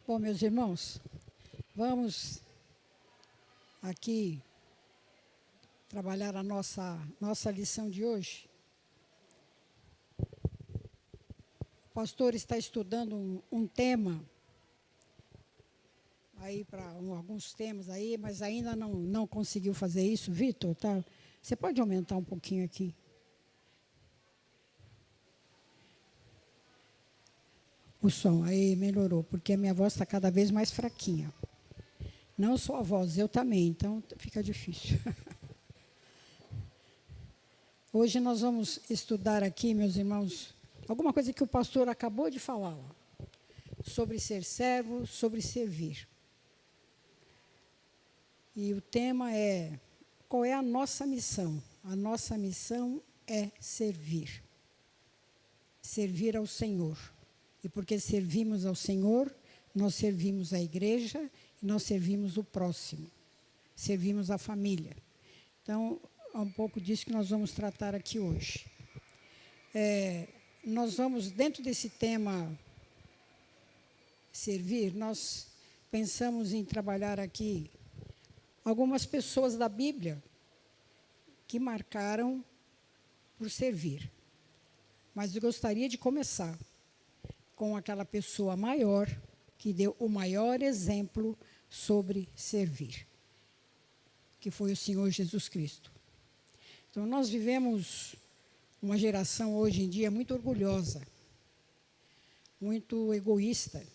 Bom, meus irmãos, vamos aqui trabalhar a nossa lição de hoje. O pastor está estudando um tema, aí para alguns temas aí, mas ainda não conseguiu fazer isso. Vitor, tá? Você pode aumentar um pouquinho aqui? O som, aí melhorou, porque a minha voz está cada vez mais fraquinha. Não só a voz, eu também, então fica difícil. Hoje nós vamos estudar aqui, meus irmãos, alguma coisa que o pastor acabou de falar lá, sobre ser servo, sobre servir. E o tema é: qual é a nossa missão? A nossa missão é servir. Servir ao Senhor. E porque servimos ao Senhor, nós servimos a igreja e nós servimos o próximo. Servimos a família. Então, é um pouco disso que nós vamos tratar aqui hoje. Nós vamos, dentro desse tema servir, nós pensamos em trabalhar aqui algumas pessoas da Bíblia que marcaram por servir. Mas eu gostaria de começar com aquela pessoa maior que deu o maior exemplo sobre servir, que foi o Senhor Jesus Cristo. Então, nós vivemos uma geração hoje em dia muito orgulhosa, muito egoísta,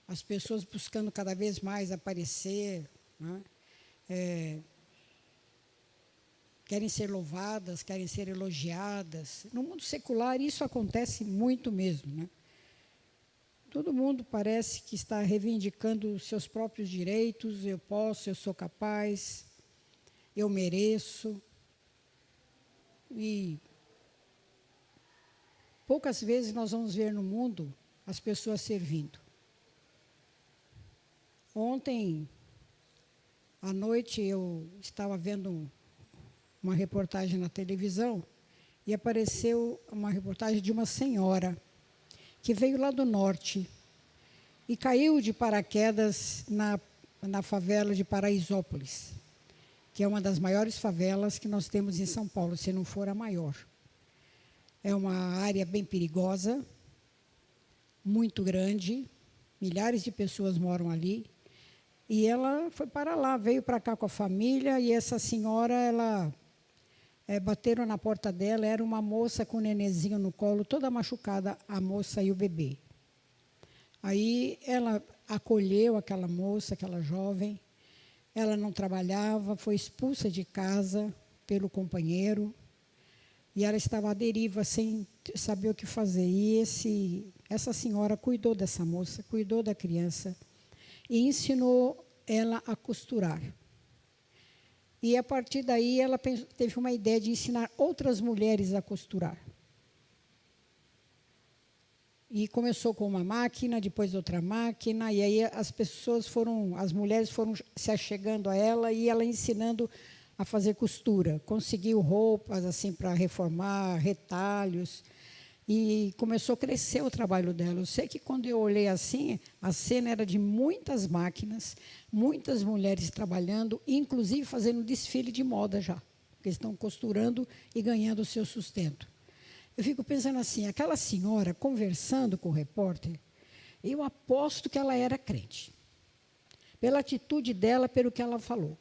as pessoas buscando cada vez mais aparecer, né? Querem ser louvadas, querem ser elogiadas. No mundo secular isso acontece muito mesmo, né? Todo mundo parece que está reivindicando os seus próprios direitos. Eu posso, eu sou capaz, eu mereço. E poucas vezes nós vamos ver no mundo as pessoas servindo. Ontem à noite eu estava vendo uma reportagem na televisão e apareceu uma reportagem de uma senhora que veio lá do norte e caiu de paraquedas na favela de Paraisópolis, que é uma das maiores favelas que nós temos em São Paulo, se não for a maior. É uma área bem perigosa, muito grande, milhares de pessoas moram ali, e ela foi para lá, veio para cá com a família, e essa senhora, bateram na porta dela, era uma moça com um nenenzinho no colo, toda machucada, a moça e o bebê. Aí ela acolheu aquela moça, aquela jovem, ela não trabalhava, foi expulsa de casa pelo companheiro, e ela estava à deriva, sem saber o que fazer. E essa senhora cuidou dessa moça, cuidou da criança, e ensinou ela a costurar. E, a partir daí, ela teve uma ideia de ensinar outras mulheres a costurar. E começou com uma máquina, depois outra máquina, e aí as mulheres foram se achegando a ela e ela ensinando a fazer costura. Conseguiu roupas assim para reformar, retalhos, e começou a crescer o trabalho dela. Eu sei que quando eu olhei assim, a cena era de muitas máquinas, muitas mulheres trabalhando, inclusive fazendo desfile de moda já, porque estão costurando e ganhando o seu sustento. Eu fico pensando assim, aquela senhora conversando com o repórter, eu aposto que ela era crente, pela atitude dela, pelo que ela falou,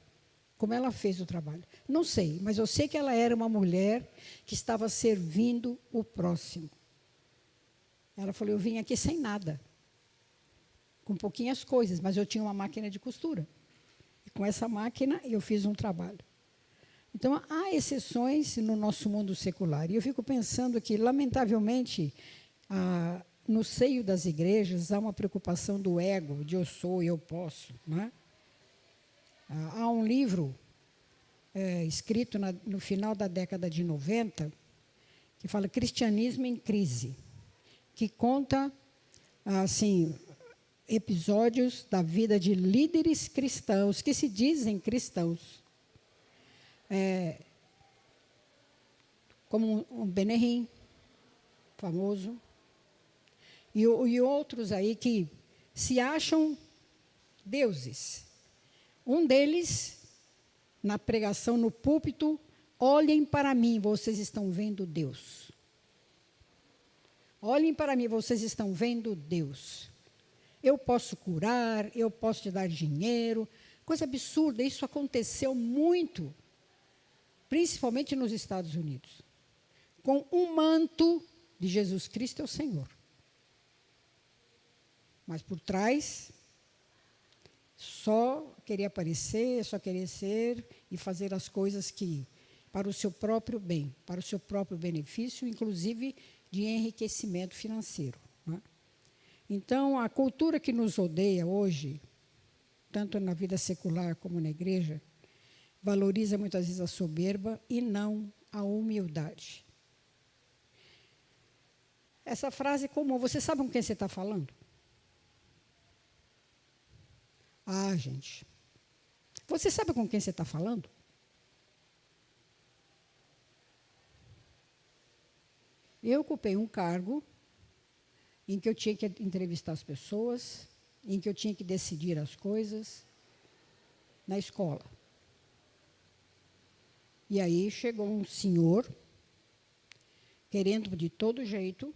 como ela fez o trabalho. Não sei, mas eu sei que ela era uma mulher que estava servindo o próximo. Ela falou, eu vim aqui sem nada, com pouquinhas coisas, mas eu tinha uma máquina de costura. E com essa máquina eu fiz um trabalho. Então, há exceções no nosso mundo secular. E eu fico pensando que, lamentavelmente, no seio das igrejas, há uma preocupação do ego, de eu sou, eu posso. Não é? Há um livro escrito no final da década de 90, que fala Cristianismo em Crise, que conta assim, episódios da vida de líderes cristãos, que se dizem cristãos, como o Benihim, famoso, e outros aí que se acham deuses. Um deles, na pregação no púlpito, olhem para mim, vocês estão vendo Deus. Olhem para mim, vocês estão vendo Deus. Eu posso curar, eu posso te dar dinheiro. Coisa absurda, isso aconteceu muito, principalmente nos Estados Unidos. Com um manto de Jesus Cristo é o Senhor. Mas por trás, só queria aparecer, só queria ser e fazer as coisas que, para o seu próprio bem, para o seu próprio benefício, inclusive de enriquecimento financeiro. Né? Então, a cultura que nos odeia hoje, tanto na vida secular como na igreja, valoriza muitas vezes a soberba e não a humildade. Essa frase é comum. Você sabe com quem você está falando? Ah, gente. Você sabe com quem você está falando? Eu ocupei um cargo em que eu tinha que entrevistar as pessoas, em que eu tinha que decidir as coisas na escola. E aí chegou um senhor querendo de todo jeito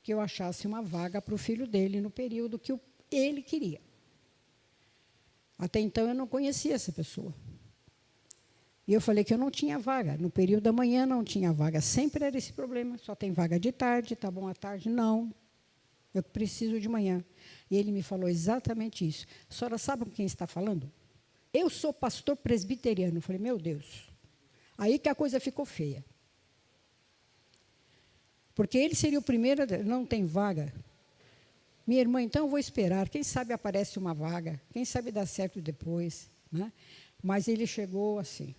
que eu achasse uma vaga para o filho dele no período que ele queria. Até então eu não conhecia essa pessoa. E eu falei que eu não tinha vaga. No período da manhã não tinha vaga. Sempre era esse problema. Só tem vaga de tarde, tá bom à tarde? Não. Eu preciso de manhã. E ele me falou exatamente isso. A senhora sabe com quem está falando? Eu sou pastor presbiteriano. Eu falei, meu Deus. Aí que a coisa ficou feia. Porque ele seria o primeiro, não tem vaga. Minha irmã, então eu vou esperar. Quem sabe aparece uma vaga. Quem sabe dá certo depois. Né? Mas ele chegou assim.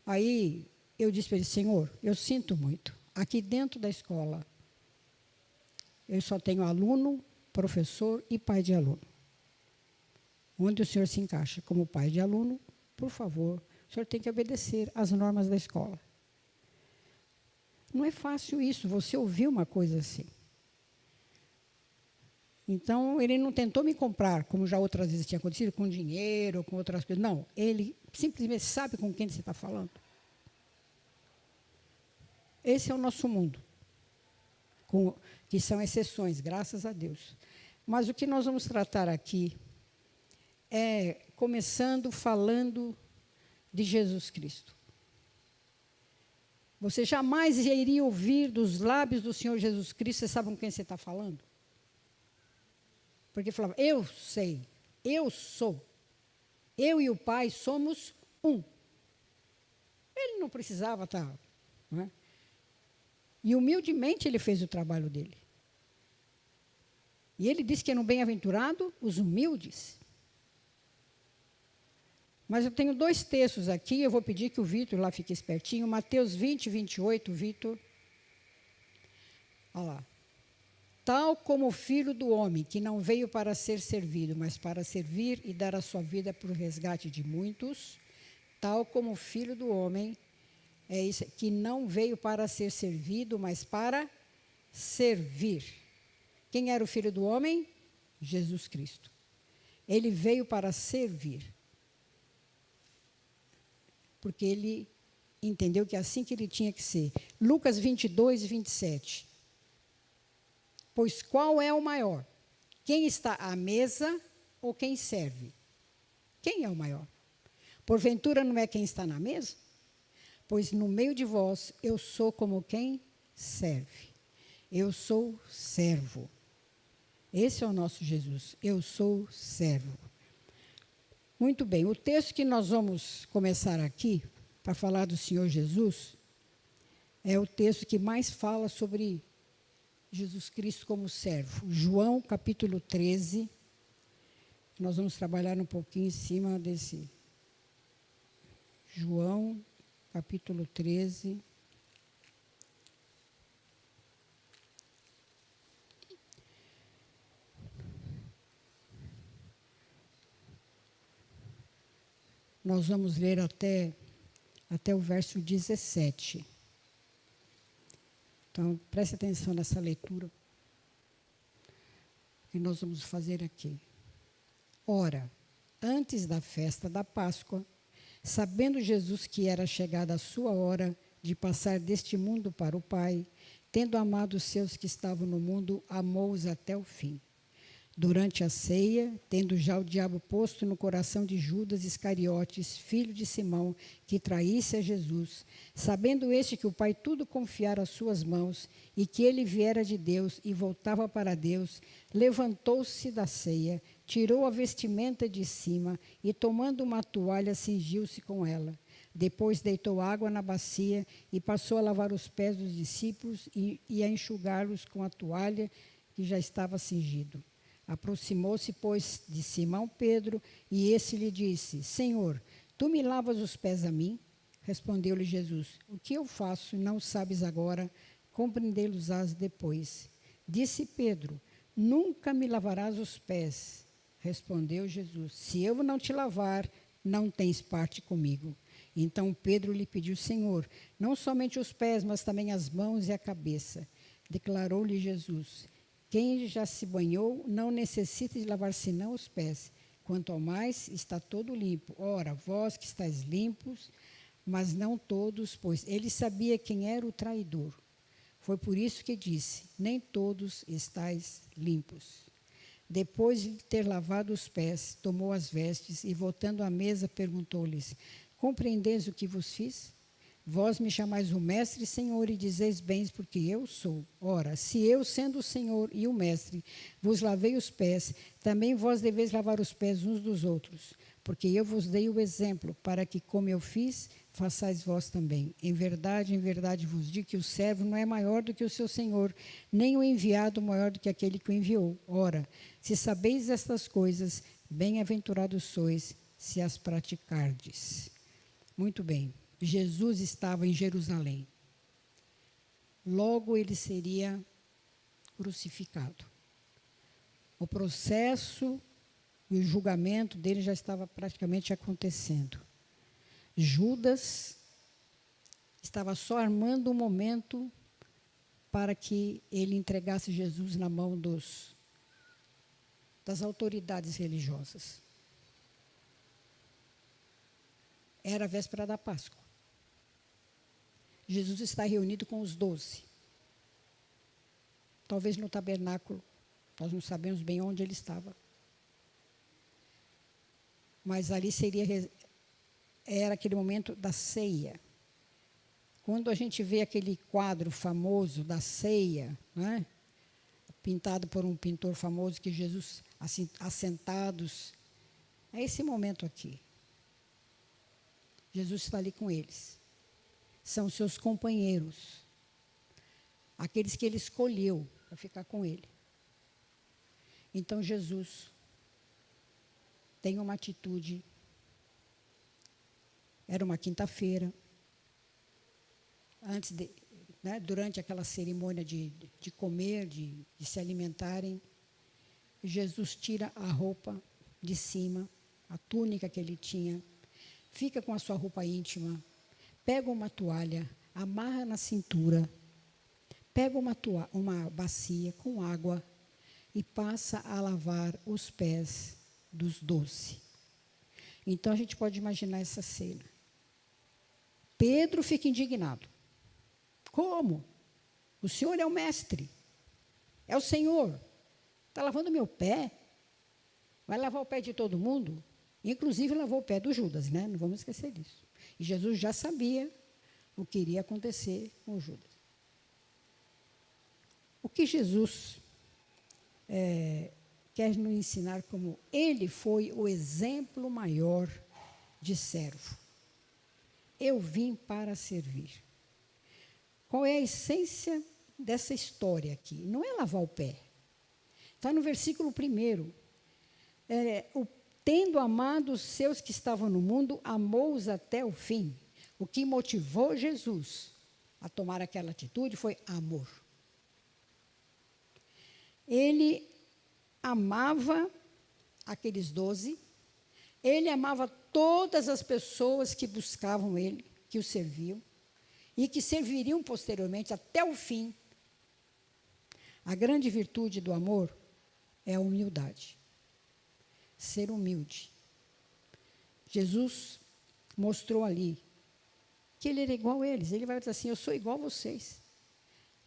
Aí eu disse para ele, Senhor, eu sinto muito. Aqui dentro da escola, eu só tenho aluno, professor e pai de aluno. Onde o senhor se encaixa como pai de aluno, por favor, o senhor tem que obedecer às normas da escola. Não é fácil isso, você ouvir uma coisa assim. Então, ele não tentou me comprar, como já outras vezes tinha acontecido, com dinheiro, com outras coisas. Não, ele simplesmente sabe com quem você está falando. Esse é o nosso mundo, que são exceções, graças a Deus. Mas o que nós vamos tratar aqui é, começando falando de Jesus Cristo. Você jamais iria ouvir dos lábios do Senhor Jesus Cristo, você sabe com quem você está falando? Porque falava, eu sei, eu sou, eu e o Pai somos um. Ele não precisava estar, não é? E humildemente ele fez o trabalho dele. E ele disse que eram bem-aventurados os humildes. Mas eu tenho 2 textos aqui, eu vou pedir que o Vitor lá fique espertinho. Mateus 20, 28, Vitor. Olha lá. Tal como o Filho do Homem, que não veio para ser servido, mas para servir e dar a sua vida por resgate de muitos, tal como o Filho do Homem, é isso, que não veio para ser servido, mas para servir. Quem era o Filho do Homem? Jesus Cristo. Ele veio para servir. Porque ele entendeu que é assim que ele tinha que ser. Lucas 22, 27. Pois qual é o maior? Quem está à mesa ou quem serve? Quem é o maior? Porventura não é quem está na mesa? Pois no meio de vós eu sou como quem serve. Eu sou servo. Esse é o nosso Jesus. Eu sou servo. Muito bem, o texto que nós vamos começar aqui, para falar do Senhor Jesus, é o texto que mais fala sobre Jesus Cristo como servo. João, capítulo 13. Nós vamos trabalhar um pouquinho em cima desse. João, capítulo 13. Nós vamos ler até o verso 17. Então, preste atenção nessa leitura. que nós vamos fazer aqui. Ora, antes da festa da Páscoa, sabendo Jesus que era chegada a sua hora de passar deste mundo para o Pai, tendo amado os seus que estavam no mundo, amou-os até o fim. Durante a ceia, tendo já o diabo posto no coração de Judas Iscariotes, filho de Simão, que traísse a Jesus, sabendo este que o Pai tudo confiara às suas mãos, e que ele viera de Deus e voltava para Deus, levantou-se da ceia, tirou a vestimenta de cima e, tomando uma toalha, cingiu-se com ela. Depois deitou água na bacia e passou a lavar os pés dos discípulos e a enxugá-los com a toalha que já estava cingido. Aproximou-se, pois, de Simão Pedro, e esse lhe disse: Senhor, tu me lavas os pés a mim? Respondeu-lhe Jesus: O que eu faço não sabes agora, compreendê-los-ás depois. Disse Pedro: Nunca me lavarás os pés. Respondeu Jesus: Se eu não te lavar, não tens parte comigo. Então Pedro lhe pediu: Senhor, não somente os pés, mas também as mãos e a cabeça. Declarou-lhe Jesus: Quem já se banhou não necessita de lavar senão os pés. Quanto ao mais, está todo limpo. Ora, vós que estáis limpos, mas não todos, pois ele sabia quem era o traidor. Foi por isso que disse: Nem todos estáis limpos. Depois de ter lavado os pés, tomou as vestes e, voltando à mesa, perguntou-lhes: Compreendeis o que vos fiz? Vós me chamais o mestre e senhor e dizeis bem, porque eu sou. Ora, se eu, sendo o senhor e o mestre, vos lavei os pés, também vós deveis lavar os pés uns dos outros, porque eu vos dei o exemplo, para que, como eu fiz, façais vós também. Em verdade vos digo que o servo não é maior do que o seu senhor, nem o enviado maior do que aquele que o enviou. Ora, se sabeis estas coisas, bem-aventurados sois, se as praticardes. Muito bem. Jesus estava em Jerusalém. Logo ele seria crucificado. O processo e o julgamento dele já estava praticamente acontecendo. Judas estava só armando um momento para que ele entregasse Jesus na mão das autoridades religiosas. Era a véspera da Páscoa. Jesus está reunido com os 12. Talvez no tabernáculo. Nós não sabemos bem onde ele estava. Mas ali era aquele momento da ceia. Quando a gente vê aquele quadro famoso da ceia, né, pintado por um pintor famoso, que Jesus, assim, assentados, é esse momento aqui. Jesus está ali com eles. São seus companheiros, aqueles que ele escolheu para ficar com ele. Então Jesus tem uma atitude. Era uma quinta-feira, durante aquela cerimônia de comer, de se alimentarem, Jesus tira a roupa de cima, a túnica que ele tinha, fica com a sua roupa íntima, pega uma toalha, amarra na cintura, pega uma bacia com água e passa a lavar os pés dos 12. Então a gente pode imaginar essa cena. Pedro fica indignado. Como? O Senhor é o mestre, é o Senhor. Está lavando meu pé? Vai lavar o pé de todo mundo? Inclusive lavou o pé do Judas, né? Não vamos esquecer disso. E Jesus já sabia o que iria acontecer com Judas. O que Jesus quer nos ensinar como ele foi o exemplo maior de servo. Eu vim para servir. Qual é a essência dessa história aqui? Não é lavar o pé. Está no versículo 1. Tendo amado os seus que estavam no mundo, amou-os até o fim. O que motivou Jesus a tomar aquela atitude foi amor. Ele amava aqueles 12, ele amava todas as pessoas que buscavam ele, que o serviam, e que serviriam posteriormente até o fim. A grande virtude do amor é a humildade. Ser humilde. Jesus mostrou ali que ele era igual a eles. Ele vai dizer assim, eu sou igual a vocês.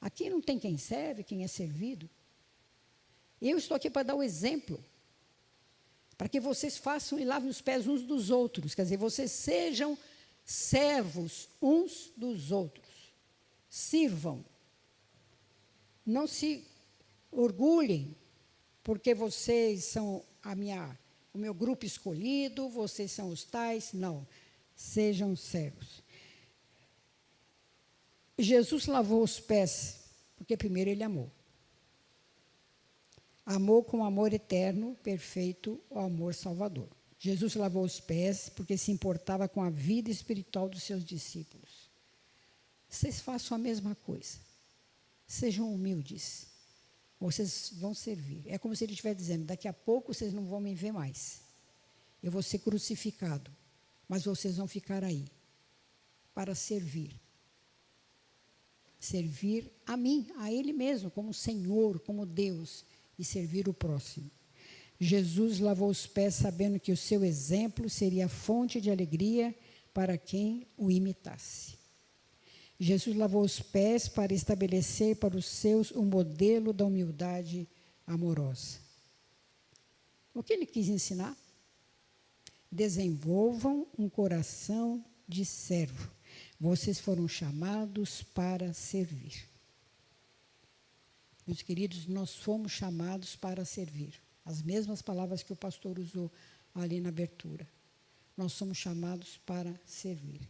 Aqui não tem quem serve, quem é servido. Eu estou aqui para dar o exemplo, para que vocês façam e lavem os pés uns dos outros. Quer dizer, vocês sejam servos uns dos outros. Sirvam. Não se orgulhem, porque vocês são o meu grupo escolhido, vocês são os tais. Não, sejam servos. Jesus lavou os pés, porque primeiro ele amou. Amou com amor eterno, perfeito, o amor salvador. Jesus lavou os pés porque se importava com a vida espiritual dos seus discípulos. Vocês façam a mesma coisa. Sejam humildes. Vocês vão servir. É como se ele estivesse dizendo, daqui a pouco vocês não vão me ver mais. Eu vou ser crucificado, mas vocês vão ficar aí para servir. Servir a mim, a Ele mesmo, como Senhor, como Deus, e servir o próximo. Jesus lavou os pés sabendo que o seu exemplo seria fonte de alegria para quem o imitasse. Jesus lavou os pés para estabelecer para os seus um modelo da humildade amorosa. O que ele quis ensinar? Desenvolvam um coração de servo. Vocês foram chamados para servir. Meus queridos, nós fomos chamados para servir. As mesmas palavras que o pastor usou ali na abertura. Nós somos chamados para servir.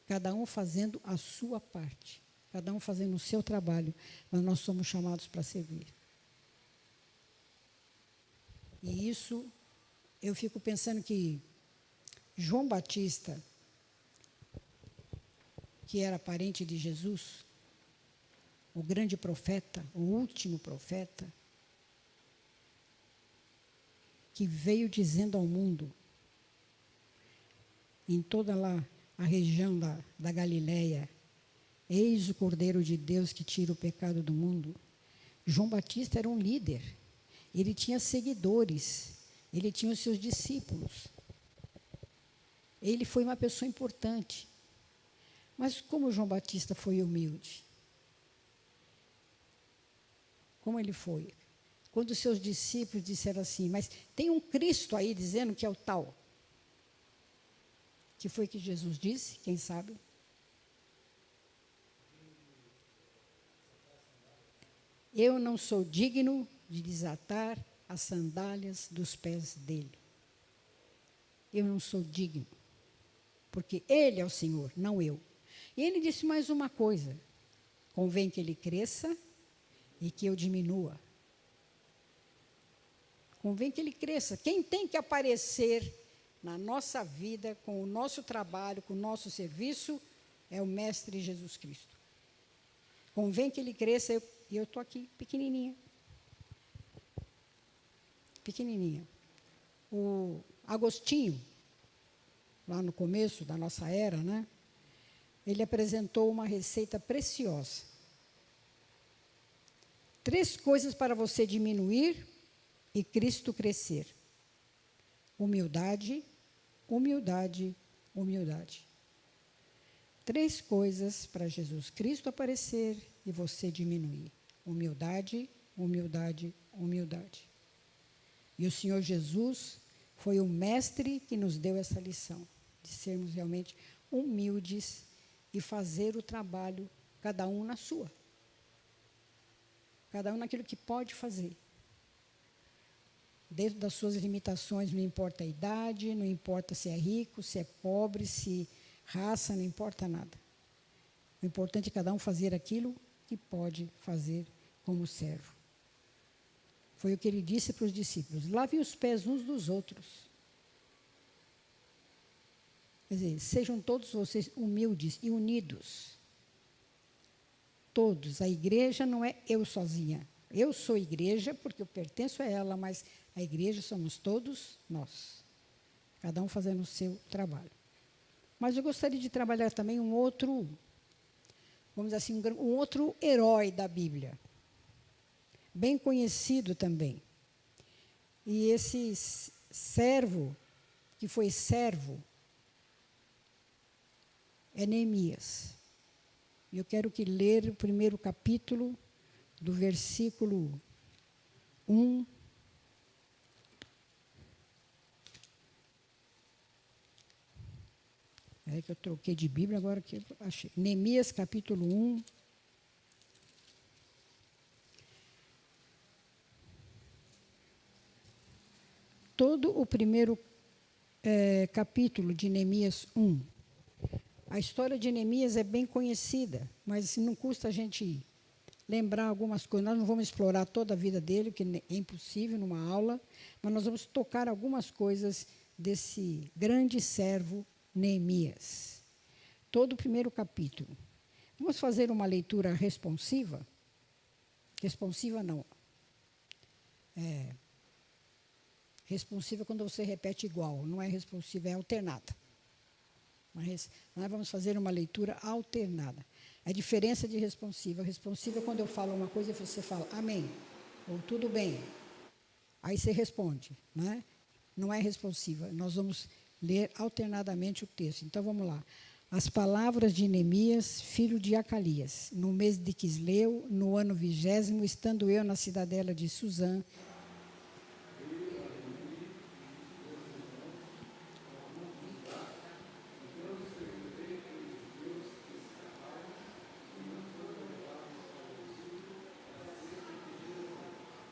Cada um fazendo a sua parte. Cada um fazendo o seu trabalho. Mas nós somos chamados para servir. E isso, eu fico pensando que João Batista, que era parente de Jesus, o grande profeta, o último profeta, que veio dizendo ao mundo, em toda lá a região da Galileia, eis o Cordeiro de Deus que tira o pecado do mundo. João Batista era um líder, ele tinha seguidores, ele tinha os seus discípulos. Ele foi uma pessoa importante. Mas como João Batista foi humilde? Como ele foi? Quando os seus discípulos disseram assim, mas tem um Cristo aí dizendo que é o tal. Que foi que Jesus disse, quem sabe? Eu não sou digno de desatar as sandálias dos pés dele. Eu não sou digno, porque ele é o Senhor, não eu. E ele disse mais uma coisa, convém que ele cresça e que eu diminua. Convém que ele cresça. Quem tem que aparecer na nossa vida, com o nosso trabalho, com o nosso serviço, é o Mestre Jesus Cristo. Convém que ele cresça e eu estou aqui, pequenininha. Pequenininha. O Agostinho, lá no começo da nossa era, né? Ele apresentou uma receita preciosa. 3 coisas para você diminuir e Cristo crescer. Humildade, humildade, humildade. 3 coisas para Jesus Cristo aparecer e você diminuir. Humildade, humildade, humildade. E o Senhor Jesus foi o mestre que nos deu essa lição, de sermos realmente humildes e fazer o trabalho, cada um na sua. Cada um naquilo que pode fazer. Dentro das suas limitações, não importa a idade, não importa se é rico, se é pobre, se raça, não importa nada. O importante é cada um fazer aquilo que pode fazer como servo. Foi o que ele disse para os discípulos, lavem os pés uns dos outros. Quer dizer, sejam todos vocês humildes e unidos. Todos. A igreja não é eu sozinha. Eu sou igreja porque eu pertenço a ela, mas a igreja somos todos nós. Cada um fazendo o seu trabalho. Mas eu gostaria de trabalhar também um outro, vamos dizer assim, um outro herói da Bíblia. Bem conhecido também. E esse servo, que foi servo, é Neemias. Eu quero que ler o primeiro capítulo, do versículo 1. É que eu troquei de Bíblia, agora que eu achei. Neemias, capítulo 1. Todo o primeiro capítulo de Neemias 1. A história de Neemias é bem conhecida, mas não custa a gente lembrar algumas coisas. Nós não vamos explorar toda a vida dele, porque é impossível numa aula, mas nós vamos tocar algumas coisas desse grande servo Neemias. Todo o primeiro capítulo. Vamos fazer uma leitura responsiva? Responsiva não. Responsiva é quando você repete igual, não é responsiva, é alternada. Mas nós vamos fazer uma leitura alternada. A diferença de responsiva. Responsiva é quando eu falo uma coisa e você fala amém, ou tudo bem. Aí você responde, né? Não é responsiva. Nós vamos ler alternadamente o texto. Então vamos lá. As palavras de Neemias, filho de Acalias, no mês de Quisleu, no ano 20º, estando eu na cidadela de Suzã.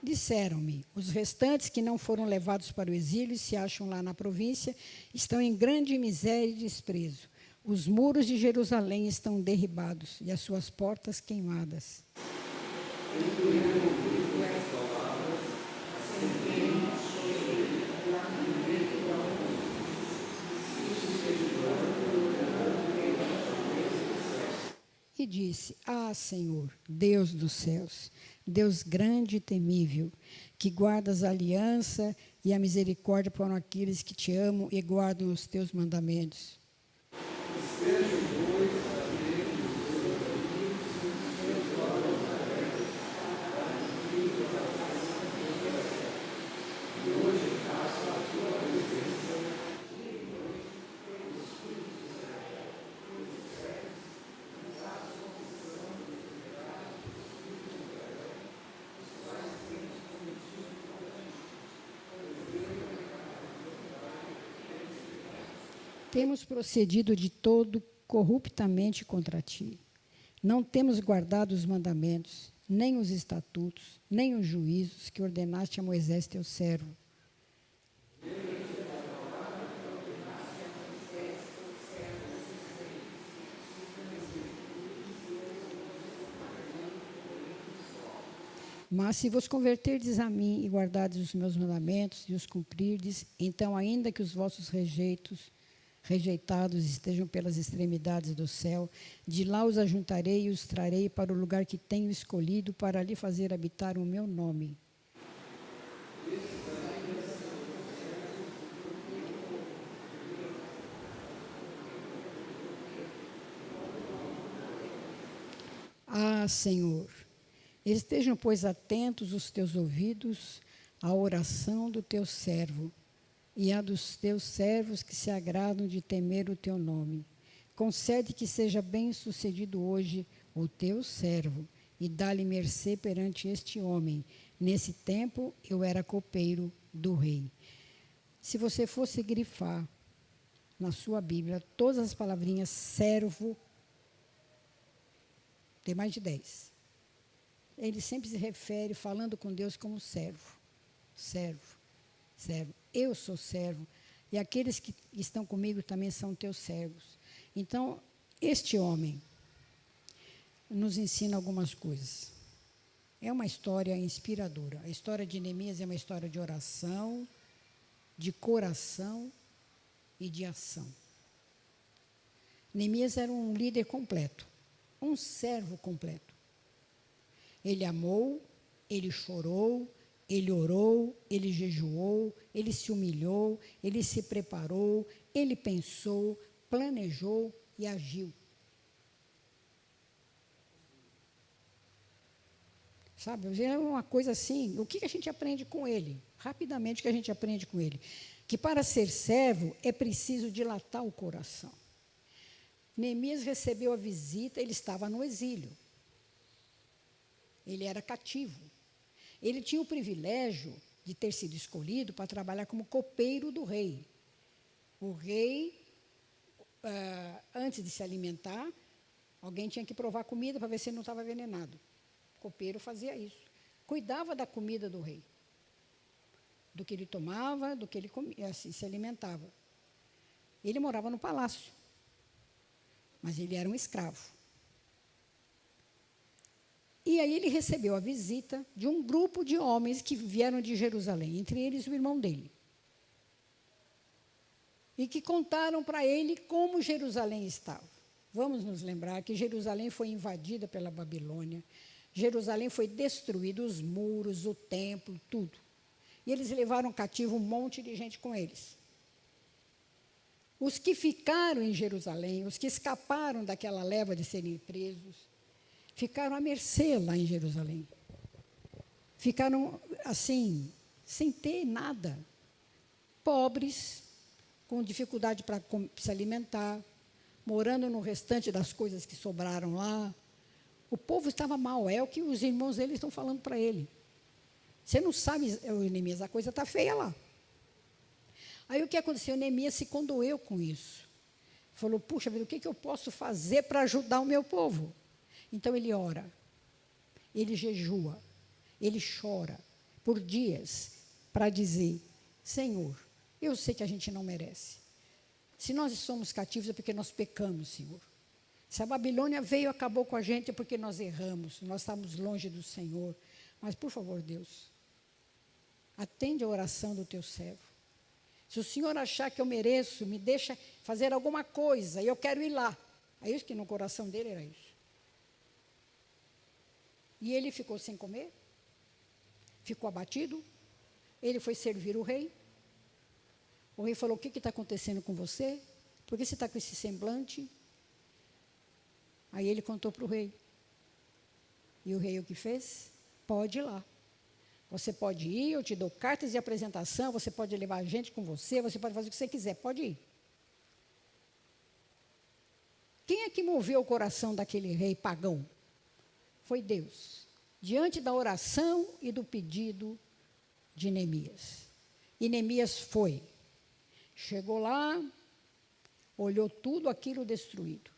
Disseram-me, os restantes que não foram levados para o exílio e se acham lá na província, estão em grande miséria e desprezo. Os muros de Jerusalém estão derribados e as suas portas queimadas. E disse, Senhor, Deus dos céus, Deus grande e temível, que guardas a aliança e a misericórdia para aqueles que te amam e guardam os teus mandamentos. Temos procedido de todo corruptamente contra ti. Não temos guardado os mandamentos, nem os estatutos, nem os juízos que ordenaste a Moisés, teu servo. Mas se vos converterdes a mim e guardardes os meus mandamentos e os cumprirdes, então ainda que os vossos rejeitados estejam pelas extremidades do céu, de lá os ajuntarei e os trarei para o lugar que tenho escolhido para ali fazer habitar o meu nome. Senhor, estejam, pois, atentos os teus ouvidos à oração do teu servo e a dos teus servos que se agradam de temer o teu nome. Concede que seja bem-sucedido hoje o teu servo e dá-lhe mercê perante este homem. Nesse tempo eu era copeiro do rei. Se você fosse grifar na sua Bíblia todas as palavrinhas servo, tem mais de 10. Ele sempre se refere, falando com Deus, como servo. Servo, servo. Eu sou servo. E aqueles que estão comigo também são teus servos. Então, este homem nos ensina algumas coisas. É uma história inspiradora. A história de Neemias é uma história de oração, de coração e de ação. Neemias era um líder completo, um servo completo. Ele amou, ele chorou, ele orou, ele jejuou, ele se humilhou, ele se preparou, ele pensou, planejou e agiu. Sabe, é uma coisa assim, o que a gente aprende com ele? rapidamente, que a gente aprende com ele. Que para ser servo é preciso dilatar o coração. Neemias recebeu a visita, ele estava no exílio. Ele era cativo. Ele tinha o privilégio de ter sido escolhido para trabalhar como copeiro do rei. O rei, antes de se alimentar, alguém tinha que provar comida para ver se ele não estava envenenado. O copeiro fazia isso. Cuidava da comida do rei, do que ele tomava, do que ele comia, assim, se alimentava. Ele morava no palácio, mas ele era um escravo. E aí ele recebeu a visita de um grupo de homens que vieram de Jerusalém, entre eles o irmão dele. E que contaram para ele como Jerusalém estava. Vamos nos lembrar que Jerusalém foi invadida pela Babilônia. Jerusalém foi destruída, os muros, o templo, tudo. E eles levaram cativo um monte de gente com eles. Os que ficaram em Jerusalém, os que escaparam daquela leva de serem presos, ficaram à mercê lá em Jerusalém. Ficaram assim, sem ter nada. Pobres, com dificuldade para se alimentar, morando no restante das coisas que sobraram lá. O povo estava mal, é o que os irmãos deles estão falando para ele. Você não sabe, Neemias, a coisa está feia lá. Aí o que aconteceu? Neemias se condoeu com isso. Falou, puxa vida, o que eu posso fazer para ajudar o meu povo? Então ele ora, ele jejua, ele chora por dias para dizer, Senhor, eu sei que a gente não merece. Se nós somos cativos é porque nós pecamos, Senhor. Se a Babilônia veio e acabou com a gente é porque nós erramos, nós estamos longe do Senhor. Mas, por favor, Deus, atende a oração do teu servo. Se o Senhor achar que eu mereço, me deixa fazer alguma coisa e eu quero ir lá. É isso que no coração dele era isso. E ele ficou sem comer, ficou abatido, ele foi servir o rei. O rei falou, o que está acontecendo com você? Por que você está com esse semblante? Aí ele contou para o rei. E o rei o que fez? Pode ir lá. Você pode ir, eu te dou cartas de apresentação, você pode levar gente com você, você pode fazer o que você quiser, pode ir. Quem é que moveu o coração daquele rei pagão? Foi Deus, diante da oração e do pedido de Neemias. E Neemias foi. Chegou lá, olhou tudo aquilo destruído.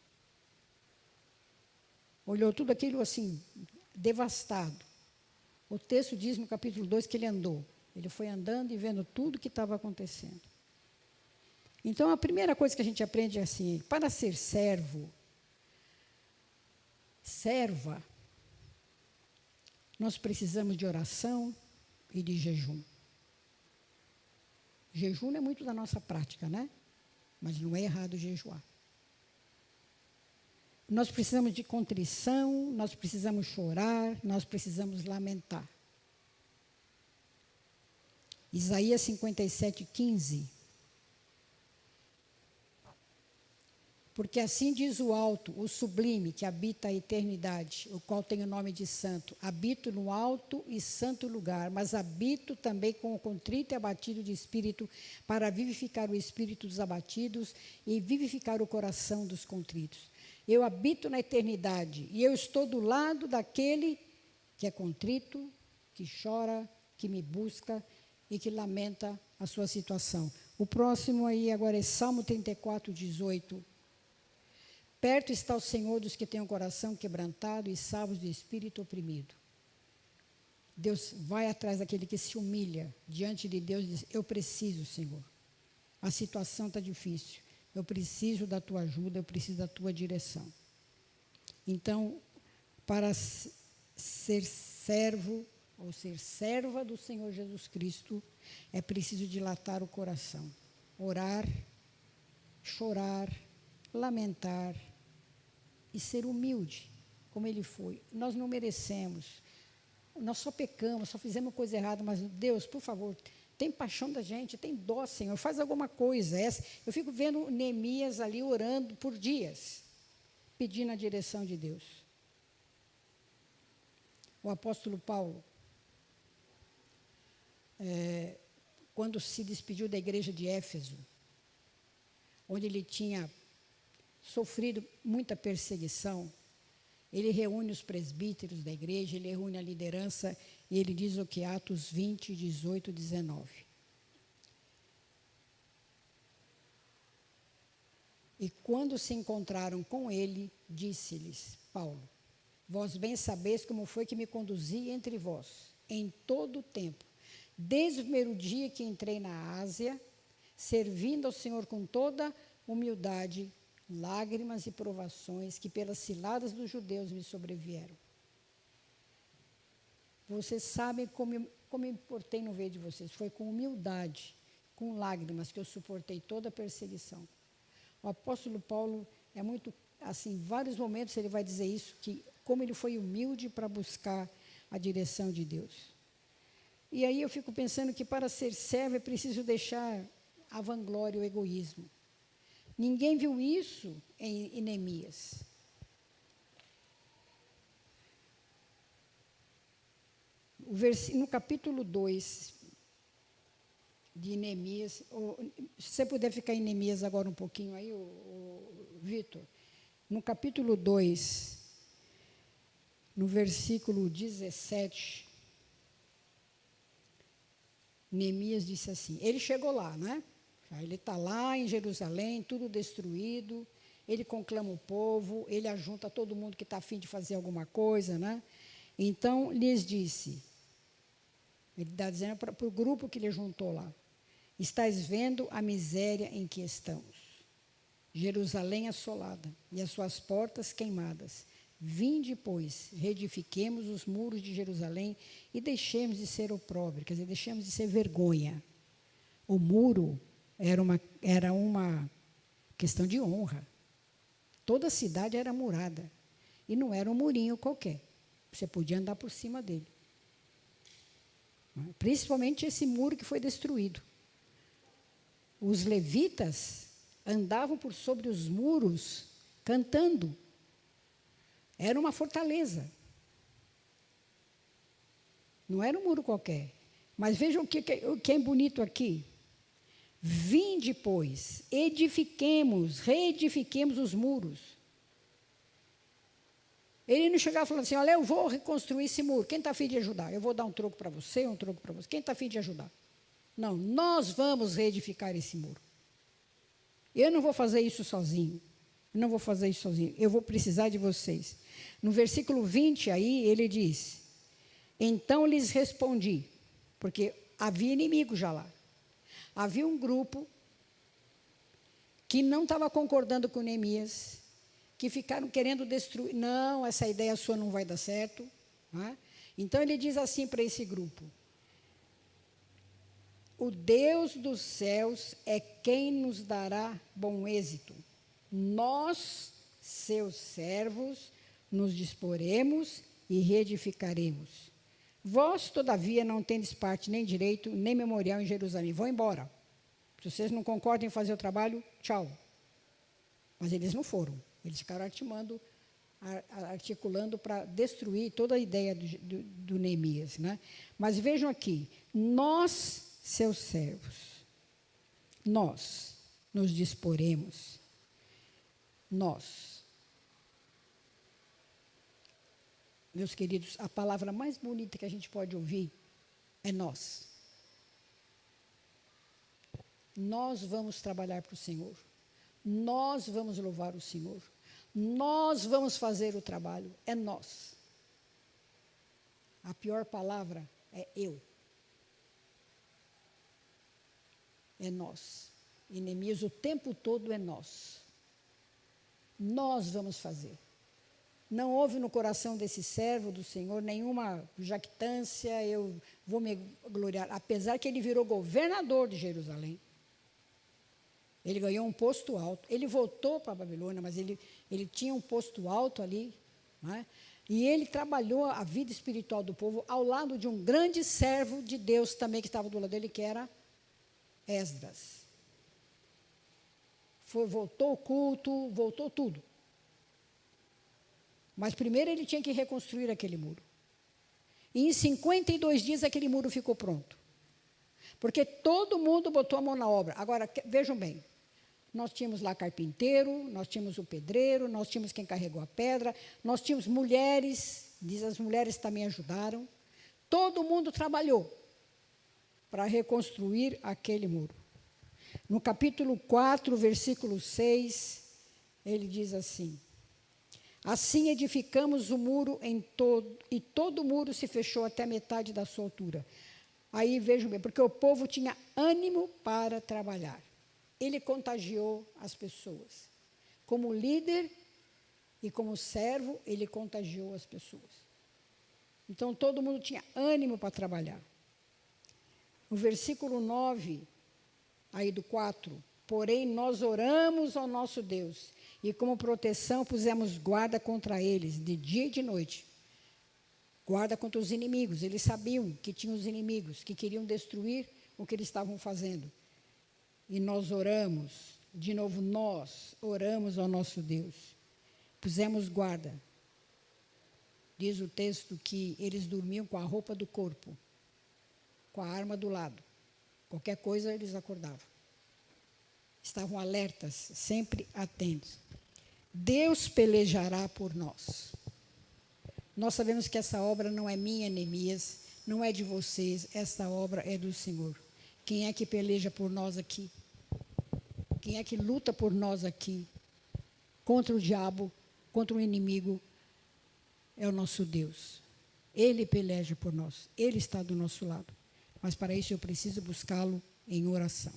Olhou tudo aquilo assim, devastado. O texto diz no capítulo 2 que ele andou. Ele foi andando e vendo tudo o que estava acontecendo. Então, a primeira coisa que a gente aprende é assim, para ser servo, serva, nós precisamos de oração e de jejum. Jejum não é muito da nossa prática, né? Mas não é errado jejuar. Nós precisamos de contrição, nós precisamos chorar, nós precisamos lamentar. Isaías 57:15. Porque assim diz o alto, o sublime, que habita a eternidade, o qual tem o nome de santo. Habito no alto e santo lugar, mas habito também com o contrito e abatido de espírito, para vivificar o espírito dos abatidos e vivificar o coração dos contritos. Eu habito na eternidade e eu estou do lado daquele que é contrito, que chora, que me busca e que lamenta a sua situação. O próximo aí agora é Salmo 34:18. Perto está o Senhor dos que têm o coração quebrantado e salvos de espírito oprimido. Deus vai atrás daquele que se humilha diante de Deus e diz, eu preciso, Senhor. A situação está difícil. Eu preciso da tua ajuda, eu preciso da tua direção. Então, para ser servo ou ser serva do Senhor Jesus Cristo, é preciso dilatar o coração, orar, chorar, lamentar e ser humilde, como ele foi. Nós não merecemos, nós só pecamos, só fizemos coisa errada, mas Deus, por favor, tem paixão da gente, tem dó, Senhor, faz alguma coisa. Eu fico vendo Neemias ali orando por dias, pedindo a direção de Deus. O apóstolo Paulo, quando se despediu da igreja de Éfeso, onde ele tinha sofrido muita perseguição, ele reúne os presbíteros da igreja, ele reúne a liderança, e ele diz o que? Atos 20, 18, 19. E quando se encontraram com ele, disse-lhes, Paulo, vós bem sabeis como foi que me conduzi entre vós, em todo o tempo, desde o primeiro dia que entrei na Ásia, servindo ao Senhor com toda humildade, lágrimas e provações que pelas ciladas dos judeus me sobrevieram. Vocês sabem como eu me portei no meio de vocês. Foi com humildade, com lágrimas, que eu suportei toda a perseguição. O apóstolo Paulo é muito, assim, em vários momentos ele vai dizer isso, que como ele foi humilde para buscar a direção de Deus. E aí eu fico pensando que para ser servo é preciso deixar a vanglória, o egoísmo. Ninguém viu isso em Neemias. No capítulo 2 de Neemias, se você puder ficar em Neemias agora um pouquinho aí, Vitor. No capítulo 2, no versículo 17, Neemias disse assim, ele chegou lá, né? Ele está lá em Jerusalém, tudo destruído, ele conclama o povo, ele ajunta todo mundo que está a fim de fazer alguma coisa, né? Então, lhes disse, ele está dizendo para o grupo que ele juntou lá, estáis vendo a miséria em que estamos, Jerusalém assolada e as suas portas queimadas. Vinde, pois, reedifiquemos os muros de Jerusalém e deixemos de ser opróbrio, quer dizer, deixemos de ser vergonha. O muro era uma questão de honra. Toda a cidade era murada. E não era um murinho qualquer. Você podia andar por cima dele. Principalmente esse muro que foi destruído. Os levitas andavam por sobre os muros cantando. Era uma fortaleza. Não era um muro qualquer. Mas vejam o que é bonito aqui. Vinde, pois, reedifiquemos os muros. Ele não chegava falando assim, olha, eu vou reconstruir esse muro. Quem está a fim de ajudar? Eu vou dar um troco para você, um troco para você. Quem está a fim de ajudar? Não, nós vamos reedificar esse muro. Eu não vou fazer isso sozinho. Não vou fazer isso sozinho. Eu vou precisar de vocês. No versículo 20 aí, ele diz, então lhes respondi, porque havia inimigo já lá. Havia um grupo que não estava concordando com Neemias, que ficaram querendo destruir. Não, essa ideia sua não vai dar certo. Né? Então, ele diz assim para esse grupo, o Deus dos céus é quem nos dará bom êxito. Nós, seus servos, nos disporemos e reedificaremos. Vós, todavia, não tendes parte nem direito, nem memorial em Jerusalém. Vão embora. Se vocês não concordam em fazer o trabalho, tchau. Mas eles não foram. Eles ficaram articulando para destruir toda a ideia do Neemias. Né? Mas vejam aqui, nós, seus servos, nós nos disporemos. Nós. Meus queridos, a palavra mais bonita que a gente pode ouvir é nós. Nós vamos trabalhar para o Senhor. Nós vamos louvar o Senhor. Nós vamos fazer o trabalho. É nós. A pior palavra é eu. É nós. E Neemias o tempo todo é nós. Nós vamos fazer. Não houve no coração desse servo do Senhor nenhuma jactância, eu vou me gloriar. Apesar que ele virou governador de Jerusalém. Ele ganhou um posto alto. Ele voltou para a Babilônia, mas ele tinha um posto alto ali. Né? E ele trabalhou a vida espiritual do povo ao lado de um grande servo de Deus também que estava do lado dele, que era Esdras. Voltou o culto, voltou tudo. Mas primeiro ele tinha que reconstruir aquele muro. E em 52 dias aquele muro ficou pronto. Porque todo mundo botou a mão na obra. Agora, vejam bem, nós tínhamos lá carpinteiro, nós tínhamos o pedreiro, nós tínhamos quem carregou a pedra, nós tínhamos mulheres, diz as mulheres também ajudaram. Todo mundo trabalhou para reconstruir aquele muro. No capítulo 4, versículo 6, ele diz assim: assim edificamos o muro e todo o muro se fechou até a metade da sua altura. Aí vejam bem, porque o povo tinha ânimo para trabalhar. Ele contagiou as pessoas. Como líder e como servo, ele contagiou as pessoas. Então, todo mundo tinha ânimo para trabalhar. No versículo 9, aí do 4, porém nós oramos ao nosso Deus, e como proteção pusemos guarda contra eles, de dia e de noite. Guarda contra os inimigos. Eles sabiam que tinham os inimigos, que queriam destruir o que eles estavam fazendo. E nós oramos, de novo, nós oramos ao nosso Deus. Pusemos guarda. Diz o texto que eles dormiam com a roupa do corpo, com a arma do lado. Qualquer coisa eles acordavam. Estavam alertas, sempre atentos. Deus pelejará por nós. Nós sabemos que essa obra não é minha, Neemias, não é de vocês, essa obra é do Senhor. Quem é que peleja por nós aqui? Quem é que luta por nós aqui? Contra o diabo, contra o inimigo, é o nosso Deus. Ele peleja por nós, Ele está do nosso lado. Mas para isso eu preciso buscá-lo em oração.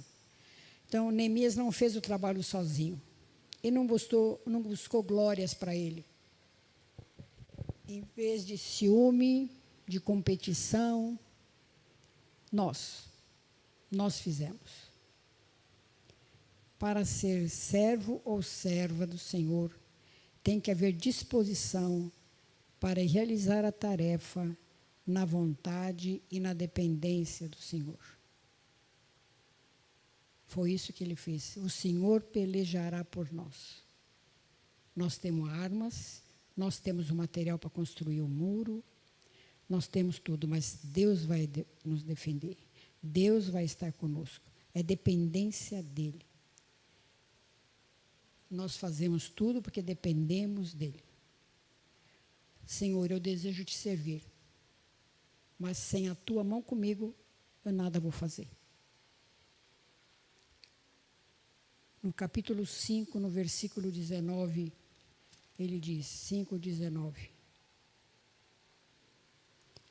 Então, Neemias não fez o trabalho sozinho. Ele não buscou glórias para ele. Em vez de ciúme, de competição, nós fizemos. Para ser servo ou serva do Senhor, tem que haver disposição para realizar a tarefa na vontade e na dependência do Senhor. Foi isso que ele fez. O Senhor pelejará por nós. Nós temos armas, nós temos o material para construir o muro, nós temos tudo, mas Deus vai nos defender. Deus vai estar conosco. É dependência dEle. Nós fazemos tudo porque dependemos dEle. Senhor, eu desejo te servir, mas sem a tua mão comigo, eu nada vou fazer. No capítulo 5, no versículo 19, ele diz, 5:19.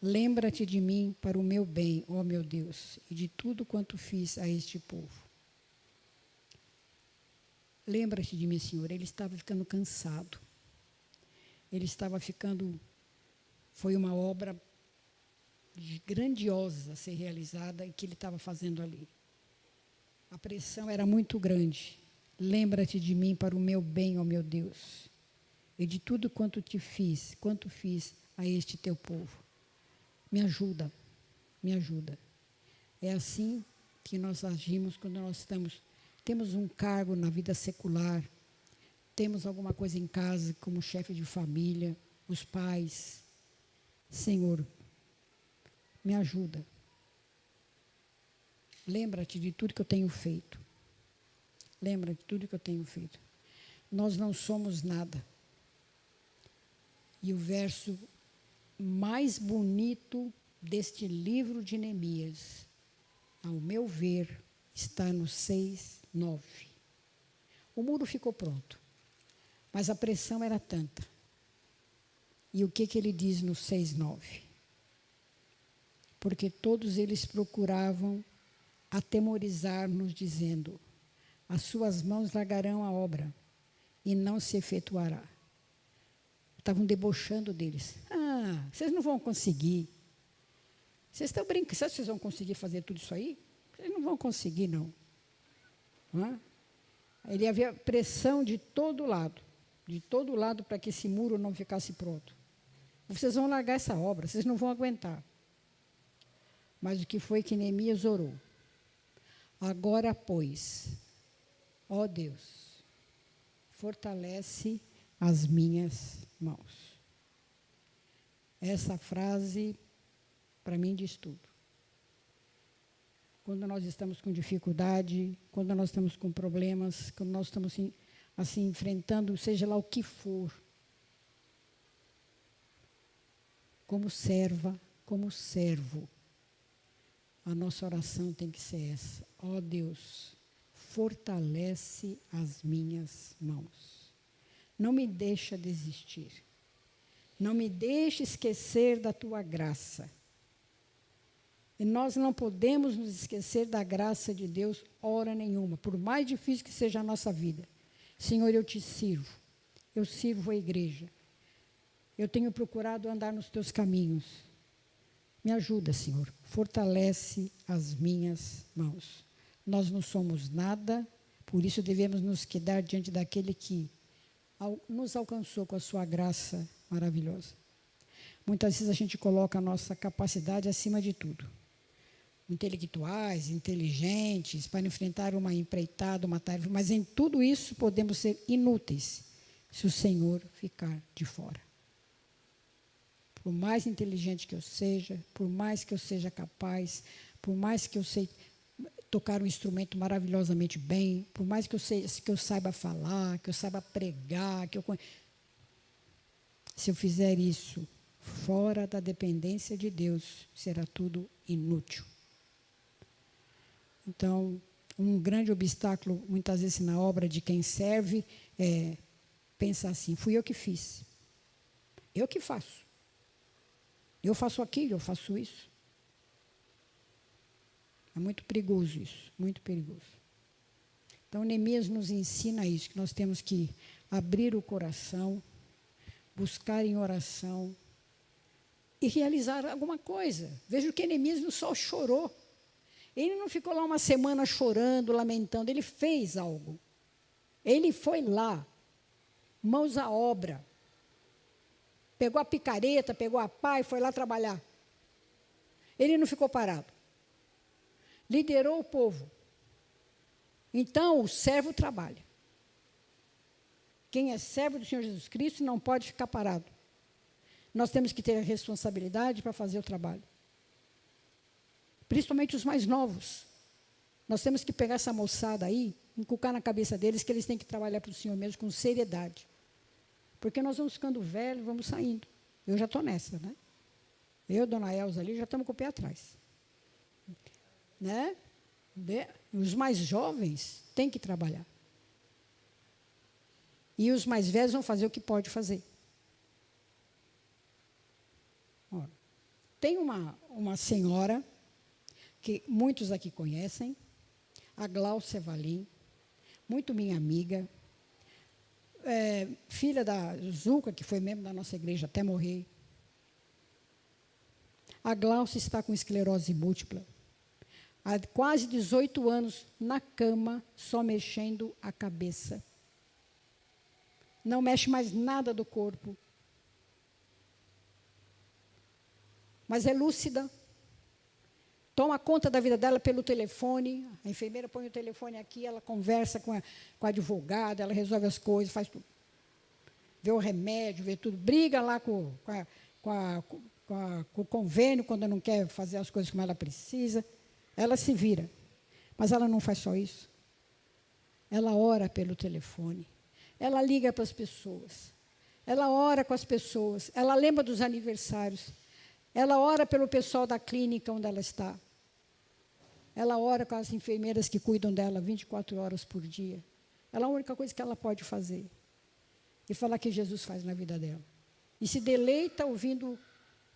Lembra-te de mim para o meu bem, ó meu Deus, e de tudo quanto fiz a este povo. Lembra-te de mim, Senhor. Ele estava ficando cansado. Ele estava ficando... Foi uma obra grandiosa a ser realizada e que ele estava fazendo ali. A pressão era muito grande. Lembra-te de mim para o meu bem, ó meu Deus, e de tudo quanto fiz a este teu povo. Me ajuda, me ajuda. É assim que nós agimos quando nós temos um cargo na vida secular, temos alguma coisa em casa, como chefe de família, os pais. Senhor, me ajuda. Lembra-te de tudo que eu tenho feito. Lembra de tudo que eu tenho feito. Nós não somos nada. E o verso mais bonito deste livro de Neemias, ao meu ver, está no 6:9. O muro ficou pronto, mas a pressão era tanta. E o que ele diz no 6:9? Porque todos eles procuravam atemorizar-nos, dizendo: as suas mãos largarão a obra e não se efetuará. Estavam debochando deles. Vocês não vão conseguir. Vocês estão brincando. Sabe que vocês vão conseguir fazer tudo isso aí? Vocês não vão conseguir, não. Ele havia pressão de todo lado para que esse muro não ficasse pronto. Vocês vão largar essa obra, vocês não vão aguentar. Mas o que foi que Neemias orou? Agora, pois, ó Deus, fortalece as minhas mãos. Essa frase, para mim, diz tudo. quando nós estamos com dificuldade, quando nós estamos com problemas, quando nós estamos assim enfrentando, seja lá o que for. Como serva, como servo, a nossa oração tem que ser essa. Ó Deus, fortalece as minhas mãos. Não me deixa desistir. Não me deixe esquecer da tua graça. E nós não podemos nos esquecer da graça de Deus hora nenhuma, por mais difícil que seja a nossa vida. Senhor, eu te sirvo. Eu sirvo a igreja. Eu tenho procurado andar nos teus caminhos. Me ajuda, Senhor. Fortalece as minhas mãos. Nós não somos nada, por isso devemos nos quedar diante daquele que nos alcançou com a sua graça maravilhosa. Muitas vezes a gente coloca a nossa capacidade acima de tudo. Intelectuais, inteligentes, para enfrentar uma empreitada, uma tarefa, mas em tudo isso podemos ser inúteis se o Senhor ficar de fora. Por mais inteligente que eu seja, por mais que eu seja capaz, por mais que eu sei tocar um instrumento maravilhosamente bem, por mais que eu saiba falar, que eu saiba pregar, se eu fizer isso fora da dependência de Deus, será tudo inútil. Então, um grande obstáculo, muitas vezes, na obra de quem serve, é pensar assim, fui eu que fiz. Eu que faço. Eu faço aquilo, eu faço isso. É muito perigoso isso, muito perigoso. Então, Neemias nos ensina isso, que nós temos que abrir o coração, buscar em oração e realizar alguma coisa. Veja que Neemias não só chorou. Ele não ficou lá uma semana chorando, lamentando. Ele fez algo. Ele foi lá, mãos à obra. Pegou a picareta, pegou a pá e foi lá trabalhar. Ele não ficou parado. Liderou o povo. Então, o servo trabalha. Quem é servo do Senhor Jesus Cristo não pode ficar parado. Nós temos que ter a responsabilidade para fazer o trabalho. Principalmente os mais novos. Nós temos que pegar essa moçada aí, inculcar na cabeça deles que eles têm que trabalhar para o Senhor mesmo com seriedade. Porque nós vamos ficando velhos, vamos saindo. Eu já estou nessa, né? Eu, dona Elza ali, já estamos com o pé atrás. Né? Os mais jovens têm que trabalhar. E os mais velhos vão fazer o que pode fazer. Ora, tem uma senhora que muitos aqui conhecem, a Gláucia Valim, muito minha amiga, filha da Zuca, que foi membro da nossa igreja até morrer. A Gláucia está com esclerose múltipla. Há quase 18 anos na cama, só mexendo a cabeça. Não mexe mais nada do corpo. Mas é lúcida. Toma conta da vida dela pelo telefone. A enfermeira põe o telefone aqui, ela conversa com a advogada, ela resolve as coisas, faz tudo. Vê o remédio, vê tudo. Briga lá com o convênio, quando não quer fazer as coisas como ela precisa. Ela se vira. Mas ela não faz só isso. Ela ora pelo telefone. Ela liga para as pessoas. Ela ora com as pessoas. Ela lembra dos aniversários. Ela ora pelo pessoal da clínica onde ela está. Ela ora com as enfermeiras que cuidam dela 24 horas por dia. Ela é a única coisa que ela pode fazer. E falar que Jesus faz na vida dela. E se deleita ouvindo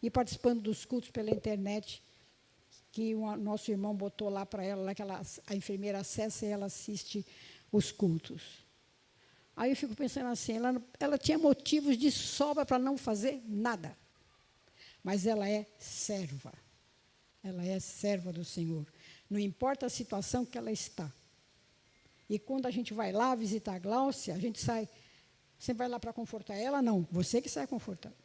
e participando dos cultos pela internet, que o nosso irmão botou lá para ela, lá que a enfermeira acessa e ela assiste os cultos. Aí eu fico pensando assim, ela tinha motivos de sobra para não fazer nada. Mas ela é serva. Ela é serva do Senhor. Não importa a situação que ela está. E quando a gente vai lá visitar a Gláucia, a gente sai... Você vai lá para confortar ela? Não, você que sai confortando.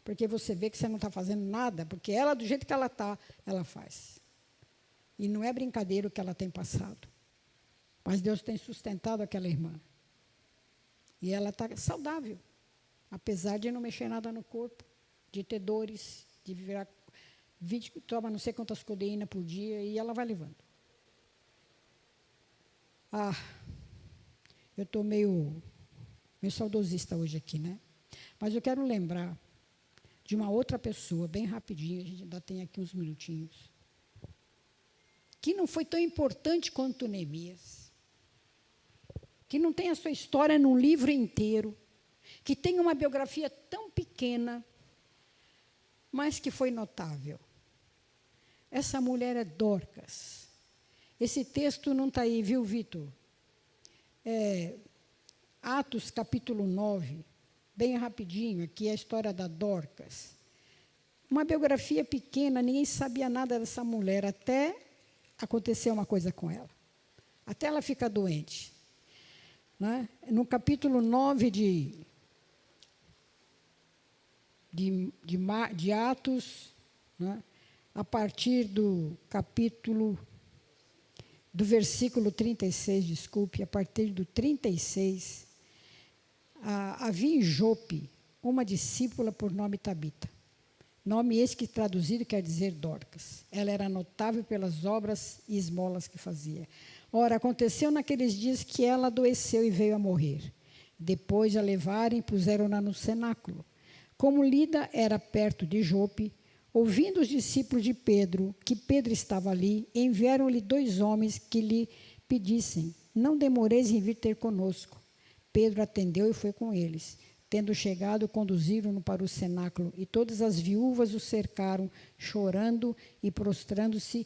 Porque você vê que você não está fazendo nada, porque ela, do jeito que ela está, ela faz. E não é brincadeira o que ela tem passado. Mas Deus tem sustentado aquela irmã. E ela está saudável, apesar de não mexer nada no corpo, de ter dores, de toma não sei quantas codeína por dia e ela vai levando. Eu estou meio saudosista hoje aqui, né? Mas eu quero lembrar de uma outra pessoa, bem rapidinho, a gente ainda tem aqui uns minutinhos, que não foi tão importante quanto Neemias, que não tem a sua história num livro inteiro, que tem uma biografia tão pequena, mas que foi notável. Essa mulher é Dorcas. Esse texto não está aí, viu, Vitor? Atos, capítulo 9, bem rapidinho, aqui é a história da Dorcas. Uma biografia pequena, ninguém sabia nada dessa mulher, até acontecer uma coisa com ela. Até ela ficar doente. Né? No capítulo 9 de Atos, né? A partir do versículo 36, desculpe, a partir do 36, havia em Jope uma discípula por nome Tabita. Nome esse que traduzido quer dizer Dorcas. Ela era notável pelas obras e esmolas que fazia. Ora, aconteceu naqueles dias que ela adoeceu e veio a morrer. Depois de a levarem, puseram-na no cenáculo. Como Lida era perto de Jope, ouvindo os discípulos de Pedro, que Pedro estava ali, enviaram-lhe 2 homens que lhe pedissem: não demoreis em vir ter conosco. Pedro atendeu e foi com eles. Tendo chegado, conduziram-no para o cenáculo, e todas as viúvas o cercaram, chorando e prostrando-se,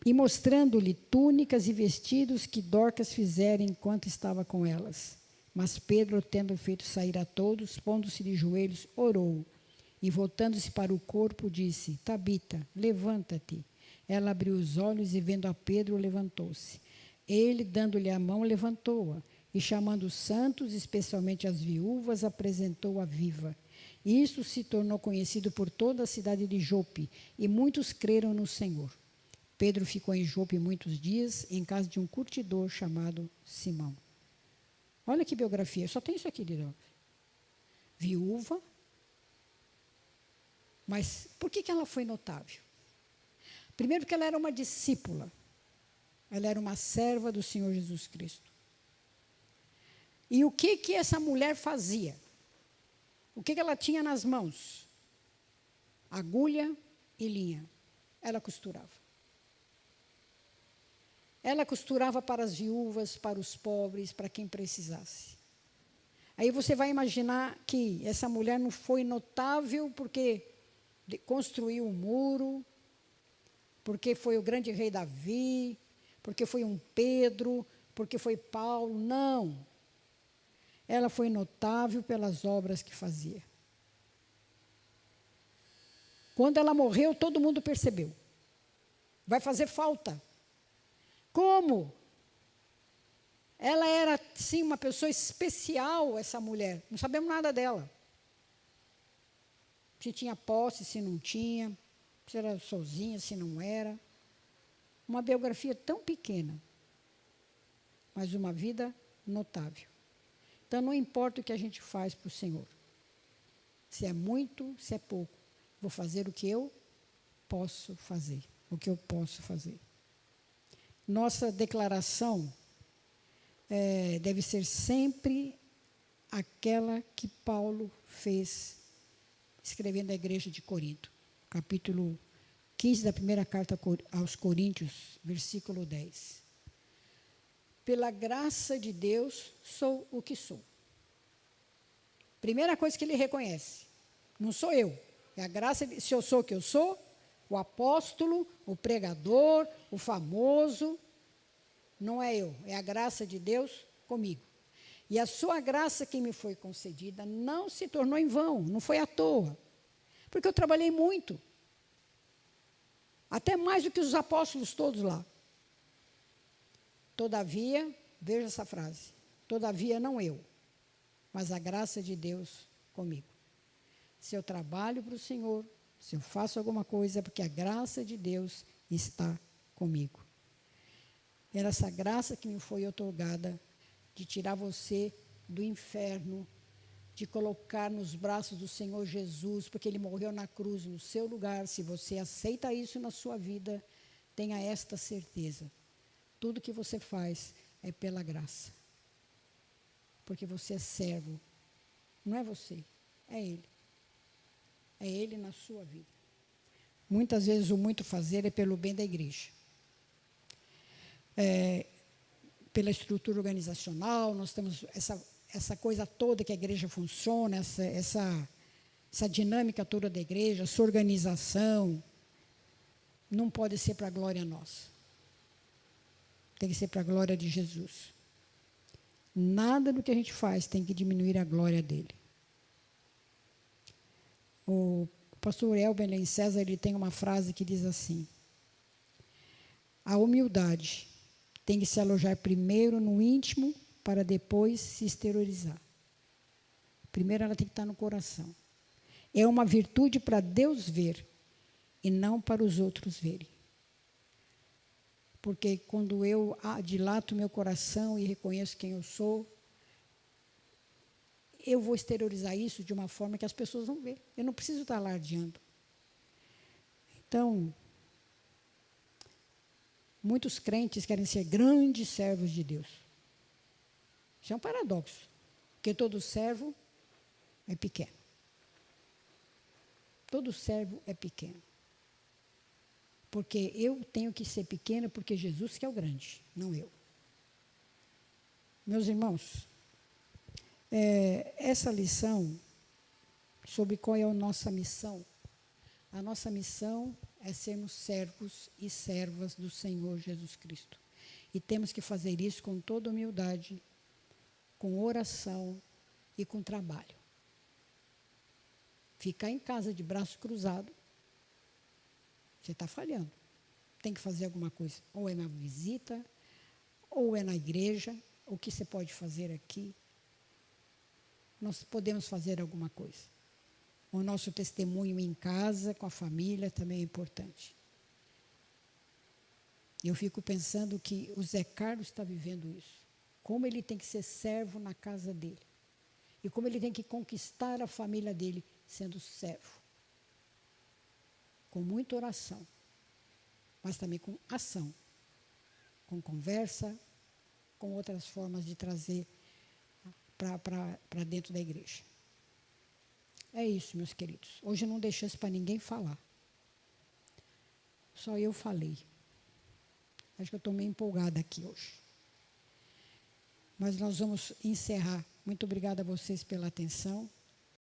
e mostrando-lhe túnicas e vestidos que Dorcas fizera enquanto estava com elas. Mas Pedro, tendo feito sair a todos, pondo-se de joelhos, orou. E voltando-se para o corpo, disse: Tabita, levanta-te. Ela abriu os olhos e, vendo a Pedro, levantou-se. Ele, dando-lhe a mão, levantou-a. E chamando os santos, especialmente as viúvas, apresentou-a viva. E isto se tornou conhecido por toda a cidade de Jope, e muitos creram no Senhor. Pedro ficou em Jope muitos dias, em casa de um curtidor chamado Simão. Olha que biografia, só tem isso aqui de Dorcas. Viúva. Mas por que ela foi notável? Primeiro, porque ela era uma discípula. Ela era uma serva do Senhor Jesus Cristo. E o que essa mulher fazia? O que ela tinha nas mãos? Agulha e linha. Ela costurava. Ela costurava para as viúvas, para os pobres, para quem precisasse. Aí você vai imaginar que essa mulher não foi notável porque construiu um muro, porque foi o grande rei Davi, porque foi um Pedro, porque foi Paulo. Não. Ela foi notável pelas obras que fazia. Quando ela morreu, todo mundo percebeu. Vai fazer falta. Como? Ela era, sim, uma pessoa especial, essa mulher. Não sabemos nada dela. Se tinha posse, se não tinha. Se era sozinha, se não era. Uma biografia tão pequena, mas uma vida notável. Então, não importa o que a gente faz para o Senhor. Se é muito, se é pouco. Vou fazer o que eu posso fazer. O que eu posso fazer. Nossa declaração deve ser sempre aquela que Paulo fez, escrevendo à igreja de Corinto. Capítulo 15 da primeira carta aos Coríntios, versículo 10. Pela graça de Deus, sou o que sou. Primeira coisa que ele reconhece, não sou eu, é a graça de, se eu sou o que eu sou, o apóstolo, o pregador, o famoso, não é eu, é a graça de Deus comigo. E a sua graça que me foi concedida não se tornou em vão, não foi à toa, porque eu trabalhei muito, até mais do que os apóstolos todos lá. Todavia, veja essa frase, todavia não eu, mas a graça de Deus comigo. Se eu trabalho para o Senhor, se eu faço alguma coisa, é porque a graça de Deus está comigo. Era essa graça que me foi otorgada de tirar você do inferno, de colocar nos braços do Senhor Jesus, porque Ele morreu na cruz no seu lugar. Se você aceita isso na sua vida, tenha esta certeza. Tudo que você faz é pela graça. Porque você é servo. Não é você, é Ele. É Ele na sua vida. Muitas vezes o muito fazer é pelo bem da igreja. Pela estrutura organizacional, nós temos essa coisa toda que a igreja funciona, essa dinâmica toda da igreja, essa organização, não pode ser para a glória nossa. Tem que ser para a glória de Jesus. Nada do que a gente faz tem que diminuir a glória dele. O pastor Elben César, ele tem uma frase que diz assim: a humildade tem que se alojar primeiro no íntimo para depois se exteriorizar. Primeiro ela tem que estar no coração. É uma virtude para Deus ver e não para os outros verem. Porque quando eu dilato meu coração e reconheço quem eu sou, eu vou exteriorizar isso de uma forma que as pessoas vão ver. Eu não preciso estar alardeando. Então, muitos crentes querem ser grandes servos de Deus. Isso é um paradoxo. Porque todo servo é pequeno. Todo servo é pequeno. Porque eu tenho que ser pequeno porque Jesus que é o grande, não eu. Meus irmãos, essa lição sobre qual é a nossa missão é sermos servos e servas do Senhor Jesus Cristo. E temos que fazer isso com toda humildade, com oração e com trabalho. Ficar em casa de braço cruzado, você está falhando. Tem que fazer alguma coisa. Ou é na visita, ou é na igreja. O que você pode fazer aqui? Nós podemos fazer alguma coisa. O nosso testemunho em casa, com a família, também é importante. Eu fico pensando que o Zé Carlos está vivendo isso. Como ele tem que ser servo na casa dele. E como ele tem que conquistar a família dele sendo servo. Com muita oração. Mas também com ação. Com conversa, com outras formas de trazer para dentro da igreja. É isso, meus queridos. Hoje eu não deixei isso para ninguém falar. Só eu falei. Acho que eu estou meio empolgada aqui hoje. Mas nós vamos encerrar. Muito obrigada a vocês pela atenção.